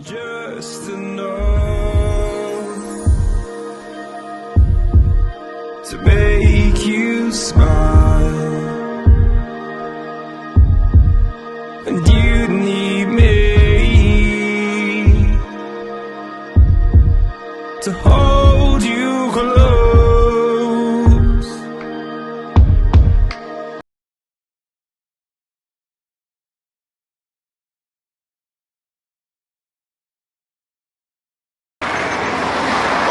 Just enough to make you smile, and you need me to hold you close.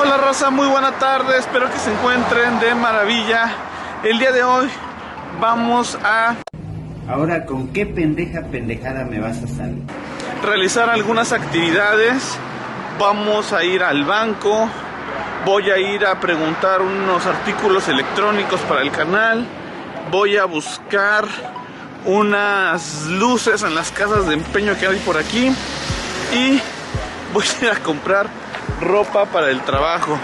Hola raza, muy buena tarde, espero que se encuentren de maravilla. El día de hoy vamos a Ahora, ¿con qué pendejada me vas a salir? realizar algunas actividades. Vamos a ir al banco, voy a ir a preguntar unos artículos electrónicos para el canal, voy a buscar unas luces en las casas de empeño que hay por aquí y voy a ir a comprar ropa para el trabajo,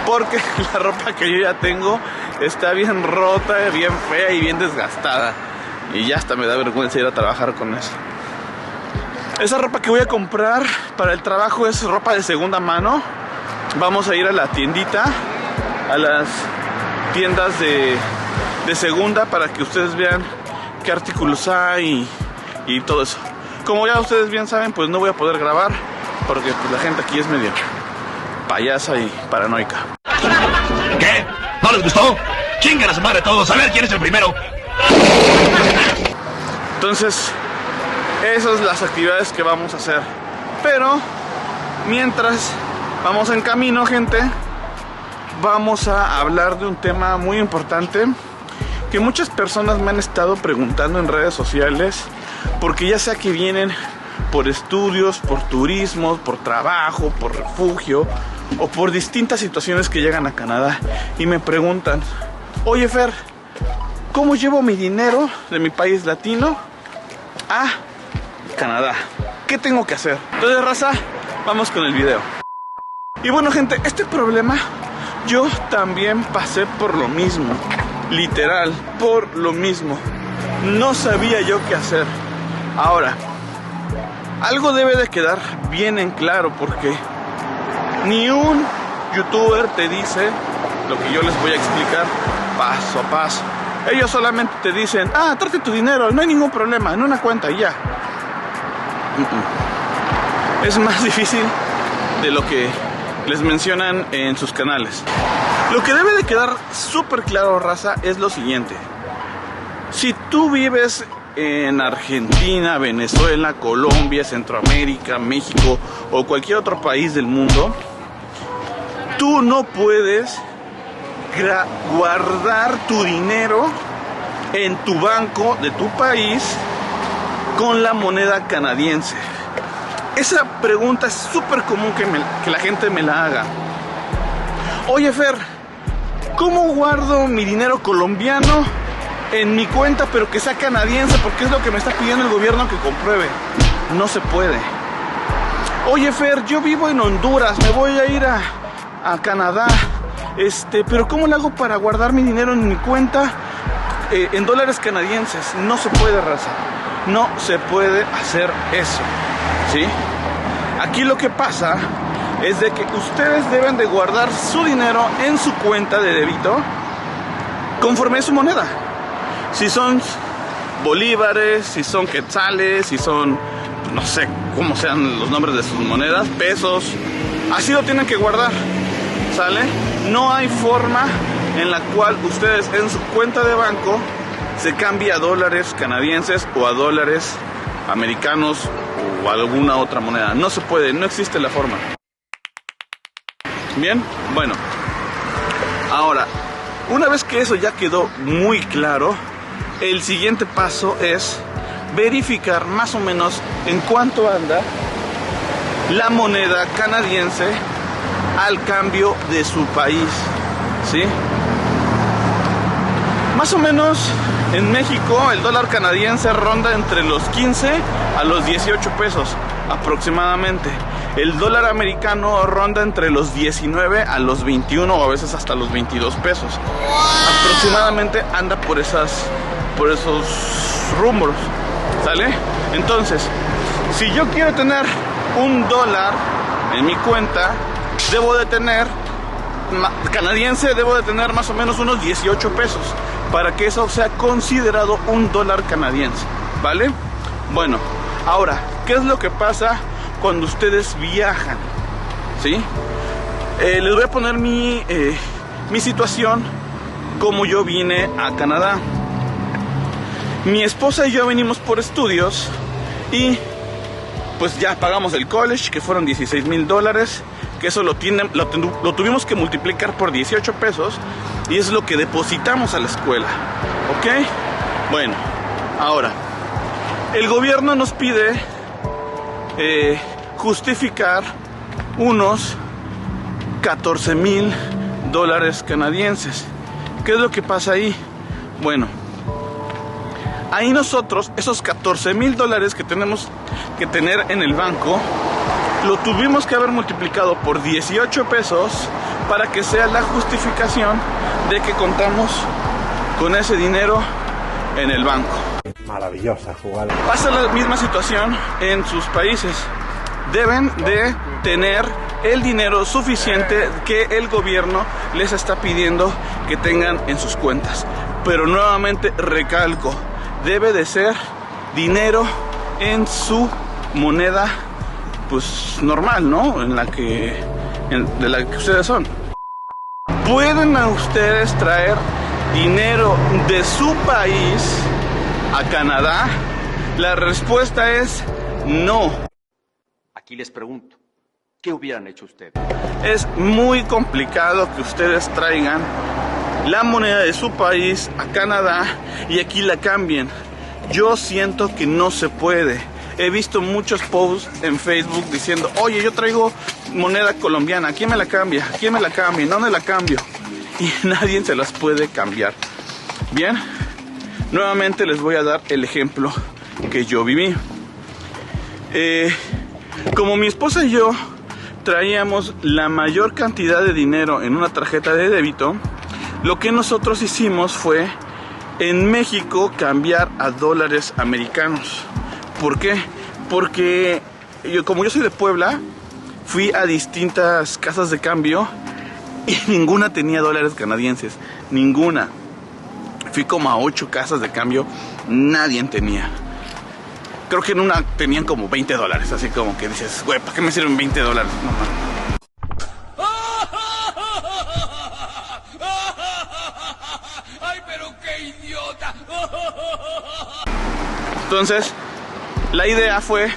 porque la ropa que yo ya tengo está bien rota, bien fea y bien desgastada, y ya hasta me da vergüenza ir a trabajar con eso. Esa ropa que voy a comprar para el trabajo es ropa de segunda mano. Vamos a ir a la tiendita, a las tiendas de segunda, para que ustedes vean qué artículos hay y todo eso. Como ya ustedes bien saben, pues no voy a poder grabar porque pues, la gente aquí es medio payasa y paranoica. ¿Qué? ¿No les gustó? ¡Chinguen a su madre todos! A ver quién es el primero. Entonces, esas son las actividades que vamos a hacer. Pero, mientras vamos en camino, gente, vamos a hablar de un tema muy importante que muchas personas me han estado preguntando en redes sociales, porque ya sea que vienen por estudios, por turismo, por trabajo, por refugio o por distintas situaciones que llegan a Canadá y me preguntan: oye Fer, ¿cómo llevo mi dinero de mi país latino a Canadá? ¿Qué tengo que hacer? Entonces, raza, vamos con el video. Y bueno, gente, este problema yo también pasé por lo mismo, literal, por lo mismo. No sabía yo qué hacer. Ahora, algo debe de quedar bien en claro, porque ni un youtuber te dice lo que yo les voy a explicar paso a paso. Ellos solamente te dicen: ah, trate tu dinero, no hay ningún problema, en una cuenta y ya. Es más difícil de lo que les mencionan en sus canales. Lo que debe de quedar súper claro, raza, es lo siguiente. Si tú vives en Argentina, Venezuela, Colombia, Centroamérica, México o cualquier otro país del mundo, tú no puedes guardar tu dinero en tu banco de tu país con la moneda canadiense. Esa pregunta es súper común que la gente me la haga. Oye Fer, ¿cómo guardo mi dinero colombiano en mi cuenta pero que sea canadiense? Porque es lo que me está pidiendo el gobierno que compruebe. No se puede. Oye Fer, yo vivo en Honduras, me voy a ir a Canadá, pero ¿cómo le hago para guardar mi dinero en mi cuenta en dólares canadienses? No se puede, raza. No se puede hacer eso, ¿sí? Aquí lo que pasa es de que ustedes deben de guardar su dinero en su cuenta de débito conforme a su moneda. Si son bolívares, si son quetzales, si son, no sé cómo sean los nombres de sus monedas, pesos, así lo tienen que guardar, ¿sale? No hay forma en la cual ustedes en su cuenta de banco se cambie a dólares canadienses o a dólares americanos o alguna otra moneda. No se puede, no existe la forma. Bien, bueno, ahora, una vez que eso ya quedó muy claro, el siguiente paso es verificar más o menos en cuánto anda la moneda canadiense al cambio de su país, ¿sí? Más o menos en México el dólar canadiense ronda entre los 15 a los 18 pesos aproximadamente. El dólar americano ronda entre los 19 a los 21 o a veces hasta los 22 pesos. Aproximadamente anda por esos rumbos, ¿sale? Entonces, si yo quiero tener $1 en mi cuenta, debo de tener, canadiense, debo de tener más o menos unos 18 pesos para que eso sea considerado $1 canadiense, ¿vale? Bueno, ahora, ¿qué es lo que pasa cuando ustedes viajan? ¿Sí? Les voy a poner mi situación, como yo vine a Canadá. Mi esposa y yo venimos por estudios y pues ya pagamos el college, que fueron $16,000, que eso lo tuvimos que multiplicar por 18 pesos y es lo que depositamos a la escuela, ¿ok? Bueno, ahora, el gobierno nos pide justificar unos $14,000 canadienses. ¿Qué es lo que pasa ahí? Bueno, ahí nosotros, esos $14,000 que tenemos que tener en el banco, lo tuvimos que haber multiplicado por 18 pesos para que sea la justificación de que contamos con ese dinero en el banco. Maravillosa jugada. Pasa la misma situación en sus países. Deben de tener el dinero suficiente que el gobierno les está pidiendo que tengan en sus cuentas. Pero nuevamente recalco, debe de ser dinero en su moneda pues normal, ¿no? De la que ustedes son. ¿Pueden a ustedes traer dinero de su país a Canadá? La respuesta es no. Aquí les pregunto, ¿qué hubieran hecho ustedes? Es muy complicado que ustedes traigan la moneda de su país a Canadá y aquí la cambien. Yo siento que no se puede. He visto muchos posts en Facebook diciendo, oye, yo traigo moneda colombiana, ¿quién me la cambia? ¿Quién me la cambia? ¿Dónde la cambio? Y nadie se las puede cambiar. Bien, nuevamente les voy a dar el ejemplo que yo viví. Como mi esposa y yo traíamos la mayor cantidad de dinero en una tarjeta de débito, lo que nosotros hicimos fue en México cambiar a dólares americanos. ¿Por qué? Porque como yo soy de Puebla, fui a distintas casas de cambio y ninguna tenía dólares canadienses, ninguna. Fui como a 8 casas de cambio, nadie tenía. Creo que en una tenían como $20, así como que dices, güey, ¿para qué me sirven $20? No, ¡Ay, pero qué idiota! Entonces, la idea fue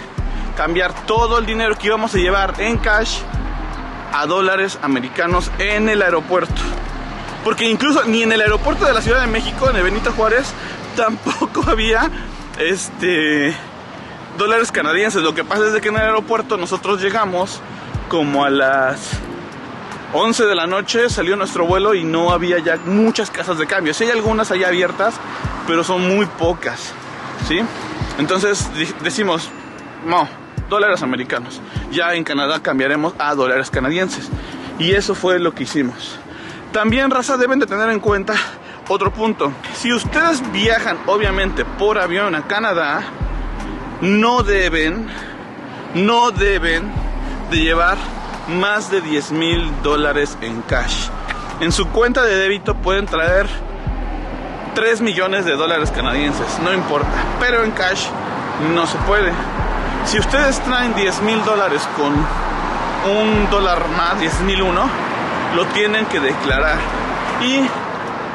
cambiar todo el dinero que íbamos a llevar en cash a dólares americanos en el aeropuerto. Porque incluso ni en el aeropuerto de la Ciudad de México, en el Benito Juárez, tampoco había dólares canadienses. Lo que pasa es que en el aeropuerto nosotros llegamos como a las 11 de la noche, salió nuestro vuelo y no había ya muchas casas de cambio. Sí hay algunas allá abiertas, pero son muy pocas, ¿sí? Entonces decimos, no, dólares americanos. Ya en Canadá cambiaremos a dólares canadienses. Y eso fue lo que hicimos. También, raza, deben de tener en cuenta otro punto. Si ustedes viajan, obviamente, por avión a Canadá, no deben de llevar más de $10,000 en cash. En su cuenta de débito pueden traer $3 millones canadienses, no importa, pero en cash no se puede. Si ustedes traen $10,000 con $1 más, 10,001, lo tienen que declarar y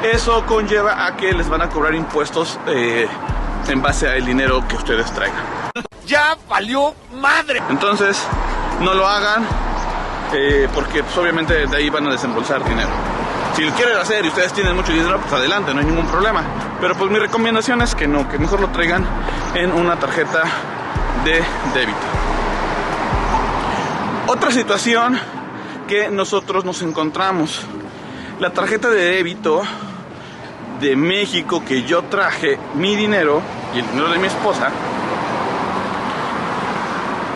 eso conlleva a que les van a cobrar impuestos en base al dinero que ustedes traigan. ¡Ya valió madre! Entonces, no lo hagan porque pues, obviamente de ahí van a desembolsar dinero. Si lo quieren hacer y ustedes tienen mucho dinero, pues adelante, no hay ningún problema. Pero pues mi recomendación es que no, que mejor lo traigan en una tarjeta de débito. Otra situación que nosotros nos encontramos, la tarjeta de débito de México que yo traje, mi dinero y el dinero de mi esposa,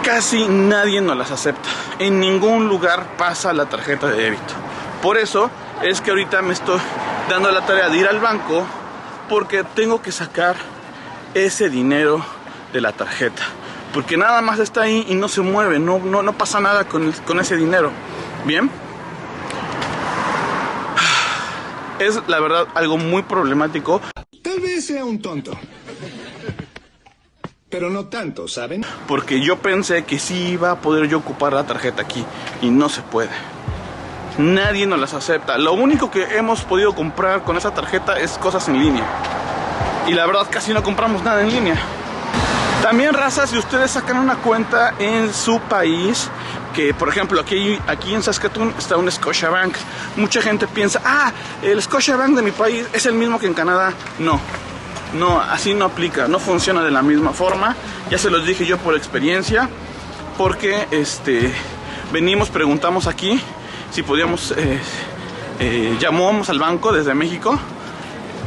casi nadie nos las acepta. En ningún lugar pasa la tarjeta de débito. Por eso es que ahorita me estoy dando la tarea de ir al banco porque tengo que sacar ese dinero de la tarjeta. porque nada más está ahí y no se mueve, no pasa nada con ese dinero. Bien, es la verdad algo muy problemático. Tal vez sea un tonto, pero no tanto, ¿saben? Porque yo pensé que sí iba a poder yo ocupar la tarjeta aquí y no se puede. Nadie nos las acepta. Lo único que hemos podido comprar con esa tarjeta es cosas en línea. Y la verdad casi no compramos nada en línea. También, raza, si ustedes sacan una cuenta en su país, que por ejemplo aquí en Saskatoon está un Scotiabank. Mucha gente piensa, el Scotiabank de mi país es el mismo que en Canadá. No, así no aplica, no funciona de la misma forma. Ya se los dije yo por experiencia, porque preguntamos aquí si podíamos, llamamos al banco desde México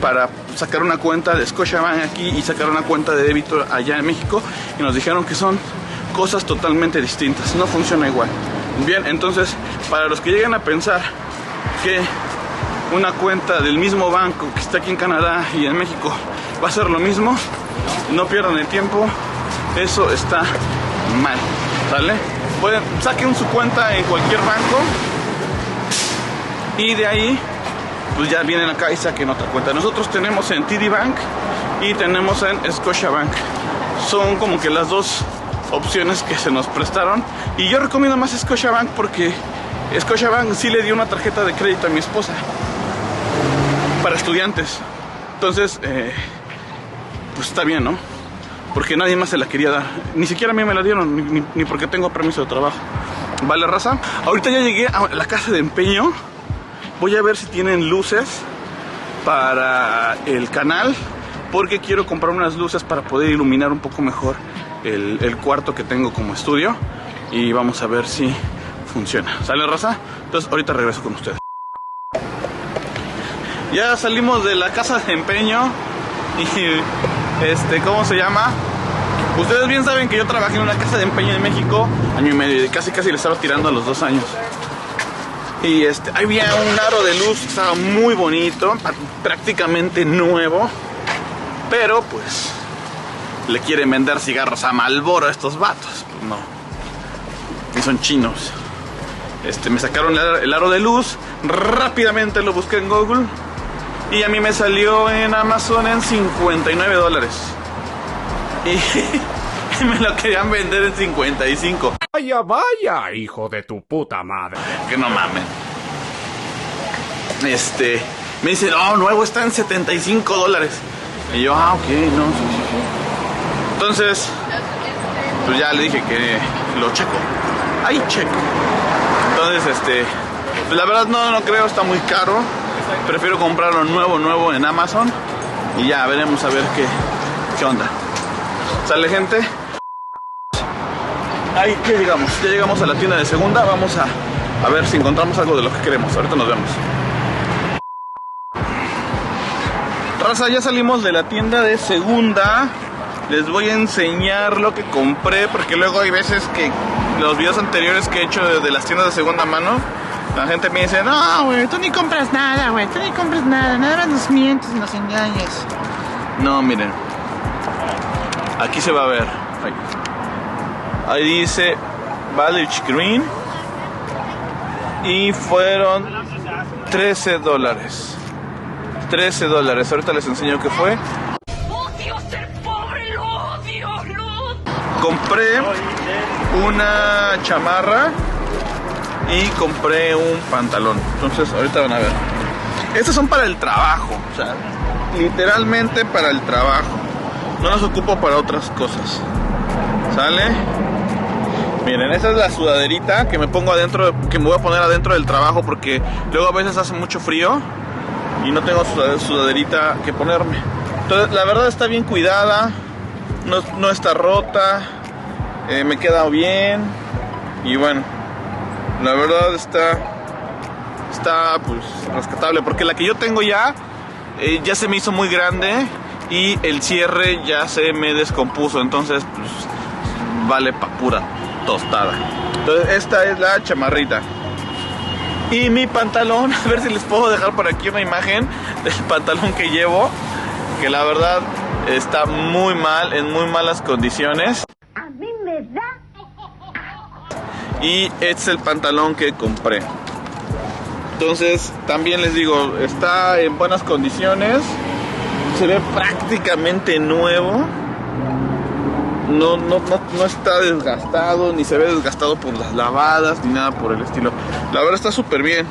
para sacar una cuenta de Scotiabank aquí y sacar una cuenta de débito allá en México, y nos dijeron que son cosas totalmente distintas, no funciona igual. Bien, entonces, para los que lleguen a pensar que una cuenta del mismo banco que está aquí en Canadá y en México va a ser lo mismo, no pierdan el tiempo, eso está mal, ¿sale? Saquen su cuenta en cualquier banco y de ahí pues ya vienen acá y saquen otra cuenta. Nosotros tenemos en TD Bank y tenemos en Scotiabank. Son como que las dos opciones que se nos prestaron, y yo recomiendo más Scotiabank porque Scotiabank sí le dio una tarjeta de crédito a mi esposa para estudiantes. Entonces pues está bien, ¿no? Porque nadie más se la quería dar, ni siquiera a mí me la dieron, ni porque tengo permiso de trabajo. ¿Vale, raza? Ahorita ya llegué a la casa de empeño. Voy a ver si tienen luces para el canal, porque quiero comprar unas luces para poder iluminar un poco mejor el cuarto que tengo como estudio, y vamos a ver si funciona. ¿Sale, raza? Entonces ahorita regreso con ustedes. Ya salimos de la casa de empeño y ¿cómo se llama? Ustedes bien saben que yo trabajé en una casa de empeño en México año y medio, y casi le estaba tirando a los 2 años. Y había un aro de luz que estaba muy bonito, prácticamente nuevo, pero pues le quieren vender cigarros a Marlboro a estos vatos. Pues no, y son chinos. Me sacaron el aro de luz, rápidamente lo busqué en Google y a mí me salió en Amazon en $59. Y me lo querían vender en 55. Vaya, hijo de tu puta madre. Que no mamen. Me dice, nuevo está en $75. Y yo, ok, no, sí. Entonces, pues ya le dije que lo checo. Ahí checo. Entonces, pues la verdad no creo, está muy caro. Prefiero comprarlo nuevo en Amazon. Y ya veremos a ver qué onda. ¿Sale, gente? Ahí ya llegamos a la tienda de segunda. Vamos a ver si encontramos algo de lo que queremos. Ahorita nos vemos. Raza, ya salimos de la tienda de segunda. Les voy a enseñar lo que compré, porque luego hay veces que los videos anteriores que he hecho de las tiendas de segunda mano, la gente me dice, no, güey, tú ni compras nada, güey, nada más nos mientes y nos engañas. No, miren, aquí se va a ver. Ahí dice Village Green y fueron $13. $13. Ahorita les enseño qué fue. Odio ser pobre, lo odio. Compré una chamarra y compré un pantalón. Entonces ahorita van a ver. Estos son para el trabajo, o sea, literalmente para el trabajo. No los ocupo para otras cosas. ¿Sale? Miren, esa es la sudaderita que me pongo adentro, que me voy a poner adentro del trabajo, porque luego a veces hace mucho frío y no tengo sudaderita que ponerme. Entonces la verdad está bien cuidada, no está rota, me queda bien, y bueno, la verdad está pues rescatable, porque la que yo tengo ya se me hizo muy grande y el cierre ya se me descompuso, entonces pues vale pa' pura tostada. Entonces esta es la chamarrita. Y mi pantalón, a ver si les puedo dejar por aquí una imagen del pantalón que llevo, que la verdad está muy mal, en muy malas condiciones. A mí y este es el pantalón que compré. Entonces también les digo, está en buenas condiciones, se ve prácticamente nuevo, no está desgastado, ni se ve desgastado por las lavadas, ni nada por el estilo. La verdad está súper bien.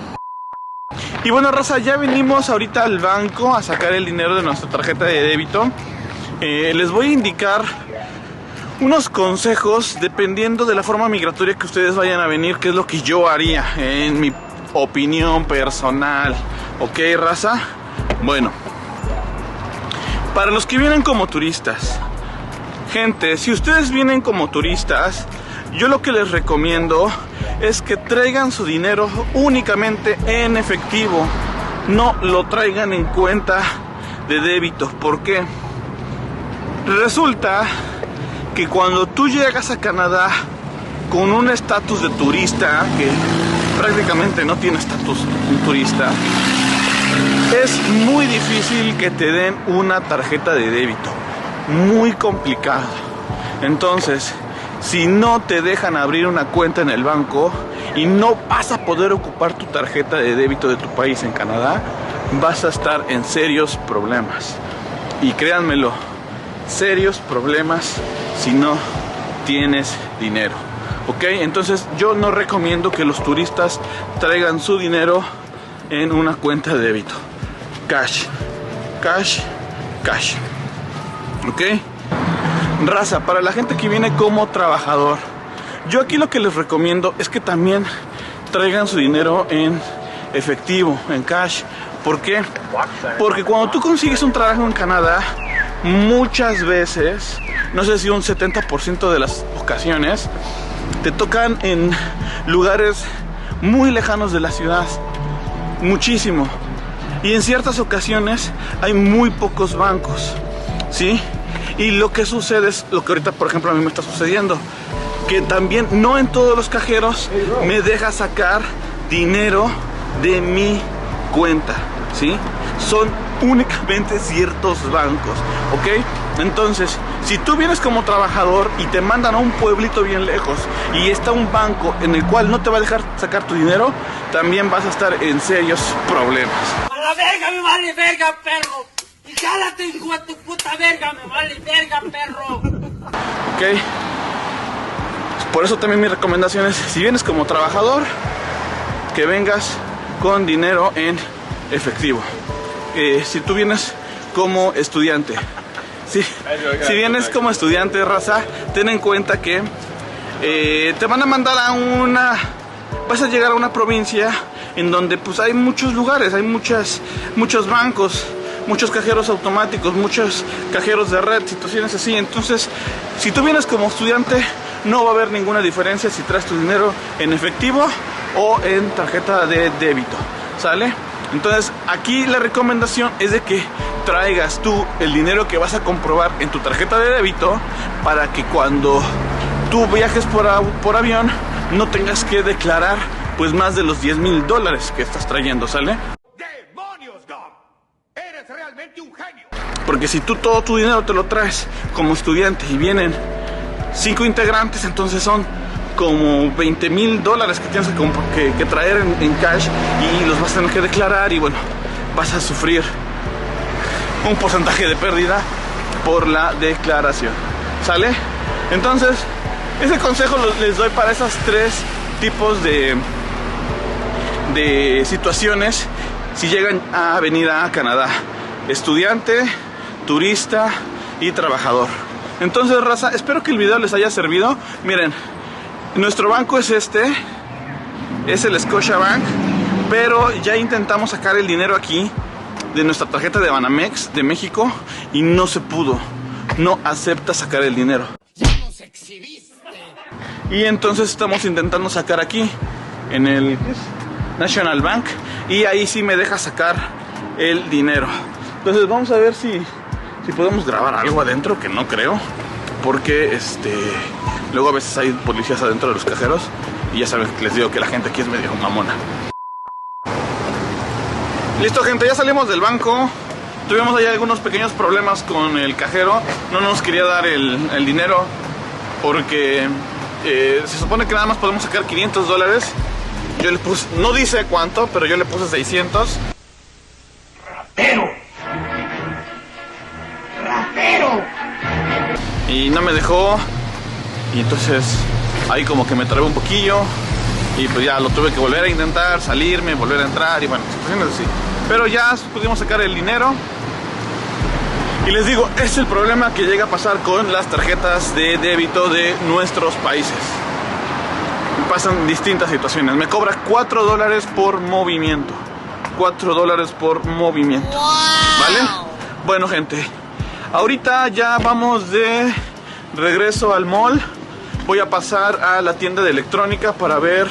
Y bueno, raza, ya venimos ahorita al banco a sacar el dinero de nuestra tarjeta de débito. Les voy a indicar unos consejos dependiendo de la forma migratoria que ustedes vayan a venir, que es lo que yo haría en mi opinión personal. ¿Ok, raza? Bueno, para los que vienen como turistas, gente, si ustedes vienen como turistas, yo lo que les recomiendo es que traigan su dinero únicamente en efectivo. No lo traigan en cuenta de débito. ¿Por qué? Resulta que cuando tú llegas a Canadá con un estatus de turista, que prácticamente no tiene estatus de turista, es muy difícil que te den una tarjeta de débito. Muy complicado. Entonces, si no te dejan abrir una cuenta en el banco y no vas a poder ocupar tu tarjeta de débito de tu país en Canadá, vas a estar en serios problemas. Y créanmelo, serios problemas si no tienes dinero. ¿Ok? Entonces yo no recomiendo que los turistas traigan su dinero en una cuenta de débito. Cash, cash, cash. ¿Ok? Raza, para la gente que viene como trabajador, yo aquí lo que les recomiendo es que también traigan su dinero en efectivo, en cash. ¿Por qué? Porque cuando tú consigues un trabajo en Canadá, muchas veces, no sé si un 70% de las ocasiones, te tocan en lugares muy lejanos de la ciudad, muchísimo. Y en ciertas ocasiones hay muy pocos bancos, ¿sí? Y lo que sucede es lo que ahorita, por ejemplo, a mí me está sucediendo, que también no en todos los cajeros me deja sacar dinero de mi cuenta, ¿sí? Son únicamente ciertos bancos, ¿ok? Entonces, si tú vienes como trabajador y te mandan a un pueblito bien lejos y está un banco en el cual no te va a dejar sacar tu dinero, también vas a estar en serios problemas. ¡A la verga, me vale verga, perro! ¡Y jálate, hijo de tu puta verga, me vale verga, perro! ¿Ok? Por eso también mi recomendación es, si vienes como trabajador, que vengas con dinero en efectivo. Si tú vienes como estudiante, si vienes como estudiante, raza, ten en cuenta que te van a mandar a vas a llegar a una provincia en donde pues hay muchos lugares, hay muchos bancos, muchos cajeros automáticos, muchos cajeros de red, situaciones así. Entonces, si tú vienes como estudiante, no va a haber ninguna diferencia si traes tu dinero en efectivo o en tarjeta de débito, ¿sale? Entonces, aquí la recomendación es de que traigas tú el dinero que vas a comprobar en tu tarjeta de débito para que cuando tú viajes por avión no tengas que declarar pues más de los $10,000 que estás trayendo, ¿sale? ¡Demonios, Dom! ¡Eres realmente un genio! Porque si tú todo tu dinero te lo traes como estudiante y vienen 5 integrantes, entonces son como $20,000 que tienes que traer en cash y los vas a tener que declarar y bueno, vas a sufrir un porcentaje de pérdida por la declaración, ¿sale? Entonces, ese consejo les doy para esos 3 tipos de situaciones si llegan a venir a Canadá: estudiante, turista y trabajador. Entonces, raza, espero que el video les haya servido. Miren, nuestro banco es es el Scotiabank, pero ya intentamos sacar el dinero aquí de nuestra tarjeta de Banamex de México y no se pudo, no acepta sacar el dinero. ¡Ya nos exhibiste! Y entonces estamos intentando sacar aquí en el National Bank y ahí sí me deja sacar el dinero. Entonces vamos a ver si podemos grabar algo adentro, que no creo, porque luego a veces hay policías adentro de los cajeros y ya saben que les digo que la gente aquí es medio mamona. Listo, gente, ya salimos del banco. Tuvimos ahí algunos pequeños problemas con el cajero. No nos quería dar el dinero porque se supone que nada más podemos sacar $500. Yo le puse, no dice cuánto, pero yo le puse 600. ¡Ratero! Y no me dejó. Y entonces ahí como que me trabé un poquillo. Y pues ya lo tuve que volver a intentar, salirme, volver a entrar y bueno, situaciones así. Pero ya pudimos sacar el dinero. Y les digo, es el problema que llega a pasar con las tarjetas de débito de nuestros países. Pasan distintas situaciones. Me cobra $4 por movimiento. $4 por movimiento. ¿Vale? Bueno, gente, ahorita ya vamos de regreso al mall. Voy a pasar a la tienda de electrónica para ver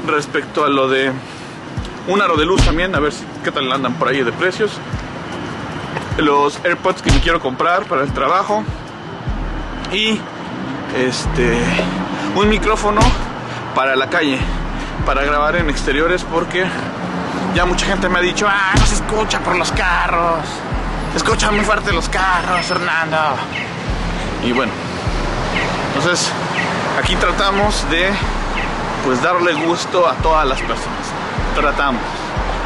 respecto a lo de un aro de luz también, a ver qué tal andan por ahí de precios. Los AirPods que me quiero comprar para el trabajo. Y un micrófono para la calle, para grabar en exteriores, porque ya mucha gente me ha dicho, no se escucha por los carros, se escuchan muy fuerte los carros, Fernando. Y bueno, entonces aquí tratamos de pues darle gusto a todas las personas. Tratamos.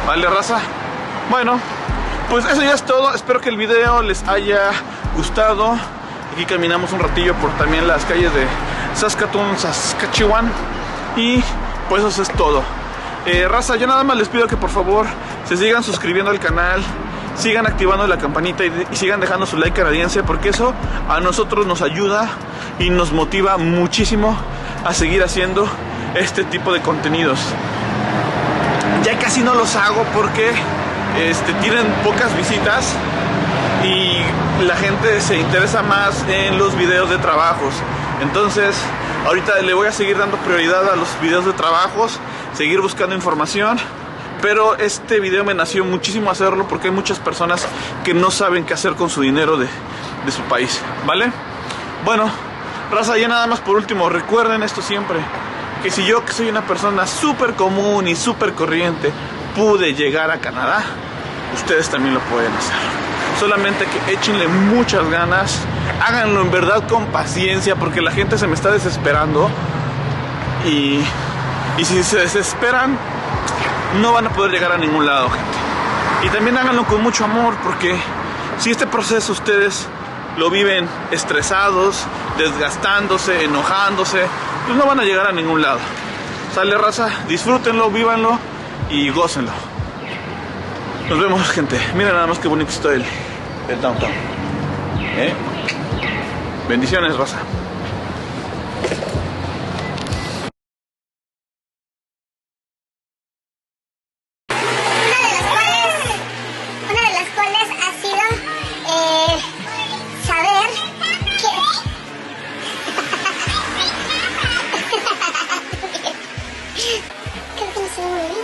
¿Vale, raza? Bueno, pues eso ya es todo. Espero que el video les haya gustado. Aquí caminamos un ratillo por también las calles de Saskatoon, Saskatchewan. Y pues eso es todo. Raza, yo nada más les pido que por favor se sigan suscribiendo al canal, sigan activando la campanita y sigan dejando su like canadiense, porque eso a nosotros nos ayuda y nos motiva muchísimo a seguir haciendo este tipo de contenidos. Ya casi no los hago porque tienen pocas visitas y la gente se interesa más en los videos de trabajos. Entonces ahorita le voy a seguir dando prioridad a los videos de trabajos, seguir buscando información. Pero este video me nació muchísimo hacerlo porque hay muchas personas que no saben qué hacer con su dinero de su país, ¿vale? Bueno, raza, ya nada más por último, recuerden esto siempre, que si yo, que soy una persona súper común y súper corriente, pude llegar a Canadá, ustedes también lo pueden hacer. Solamente que échenle muchas ganas, háganlo en verdad con paciencia, porque la gente se me está desesperando. Y si se desesperan, no van a poder llegar a ningún lado, gente. Y también háganlo con mucho amor, porque si este proceso ustedes lo viven estresados, desgastándose, enojándose, pues no van a llegar a ningún lado. Sale, raza, disfrútenlo, vívanlo y gócenlo. Nos vemos, gente. Miren nada más qué bonito está el downtown. Bendiciones, raza. Una de las cuales ha sido saber que... Creo que no se ve muy bien.